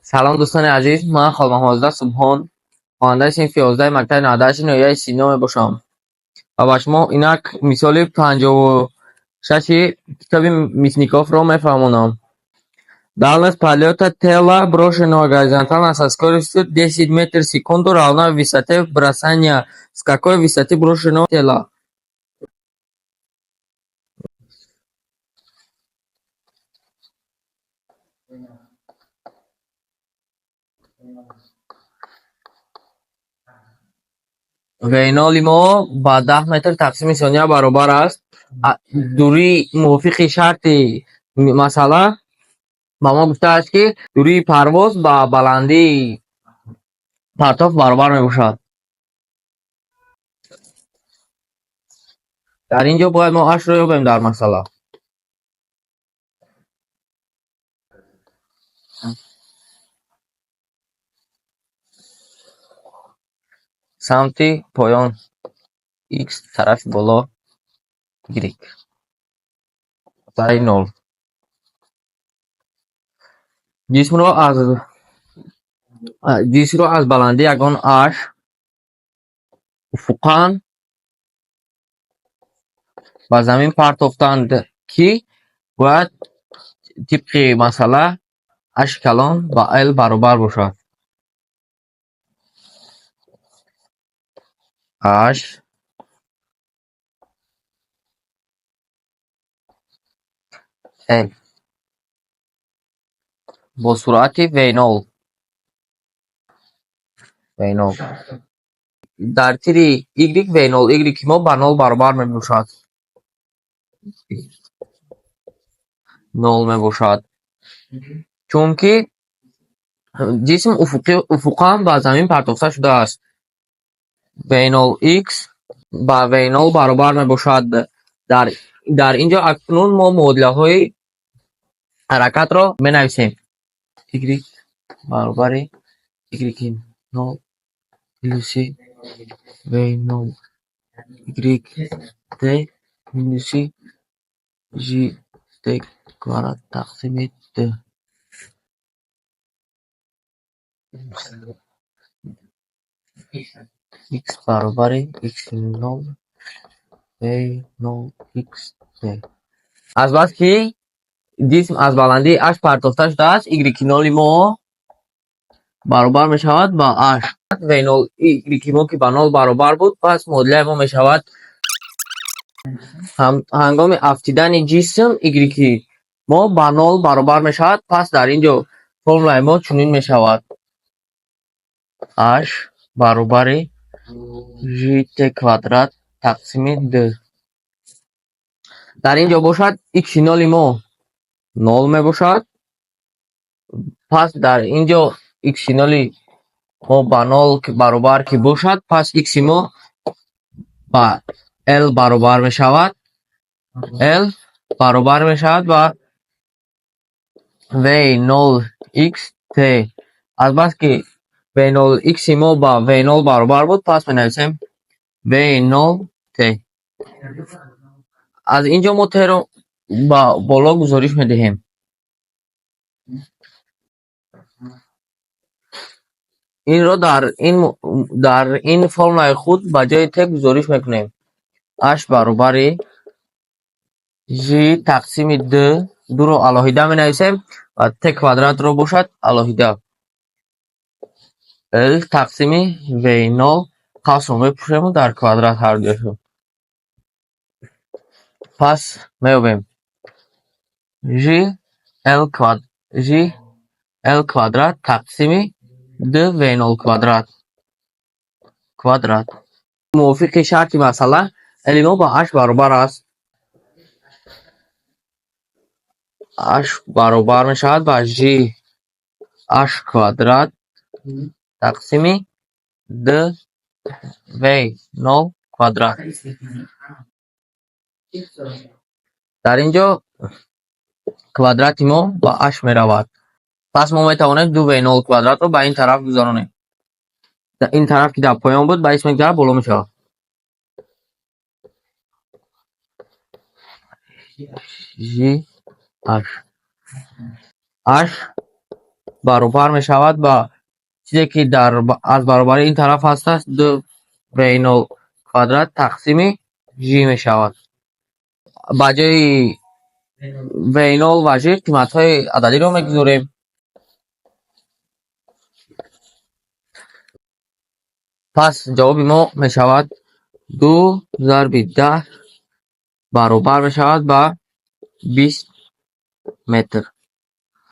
سلام دوستان عزیز، من خانم محمد سبحان خواننده صنف 11 مکتب 98 نویای سینا باشم و با شما اینک مثال 56 کتاب میسنیکوف را میفرمانم. Дальность полета тела, брошенного горизонтально со скоростью 10 метров в секунду, равна высоте бросания. С какой высоты брошенного тела? وینال ما با 10 متر تقسیم ثانیه برابر است. دوری موافق شرط مسئله با ما گفته است که دوری پرواز با بلندی پرتاب برابر می باشد. در اینجا باید ما اش رو یابیم در مسئله. سمت پایان x طرف بالا y برای 0. جسم رو از بلندی یگان اش افقاً به زمین پرتافتند که باید طبق مسئله اش کلان با ال برابر باشد. اش ال با سرعت v0 در تیر y v0 y ما با 0 برابر می باشد. 0 می باشد چون که جسم افقاً به زمین پرتافته شده است. v0 x با v0 برابر می باشد. در اینجا اکنون ما معادله های حرکت را می نویسیم. y برابر y 0 plus v0 y t minus g t کвадрат تقسیم d. x برابر x0 v0 x t. از بس که جسم از بلندی اش پرتافته شده است، y0 ما برابر می شود با اش. v0 y ما که با 0 برابر بود، پس معادله ما می شود هنگام افتیدن جسم y ما با 0 برابر می شود. پس در اینجا فرمول ما چنین می شود: h برابر gt کвадрат تقسیم d. در اینجا باشد x0 ما 0 می باشد. پس در اینجا x0 ما با 0 برابر که باشد، پس x ما با l برابر می شود. l برابر می شود با v0 x t. از بس که v0 x ما با v0 برابر بود، پس می نویسیم v0 t. از اینجا ما ت رو با بالا گزارش می دهیم. این را در این فرمول خود با جای ت گزارش میکنیم. h برابر g تقسیم d. دو رو علاهیده می نویسیم و ت کвадрат رو باشد علاهیده. l تقسیم v0 قوس رو میپوشیم و در کвадрат هر دوشو. پس میابیم g l کвадрат تقسیم d v0 کвадрат. موافق شرط مسئله l ما با h برابر است. h برابر می شود با g h کвадрат تقسیم d v0 کвадрат. در اینجا کвадрат ما با h می رود. پس ما می توانیم 2v0 کвадрат رو به این طرف گذارانیم. این طرف که در پایان بود به اسم طرف بالا می شود. g h баробар мешавад ба чизе ки аз баробари ин тараф ҳасташ 2 бейнул квадрат тақсими g мешавад. ба ҷои бейнул ва g қиматҳои ададиро мегузорем. пас ҷавоби мо мешавад 2 зарби 10 баробар мешавад ба 20 метр.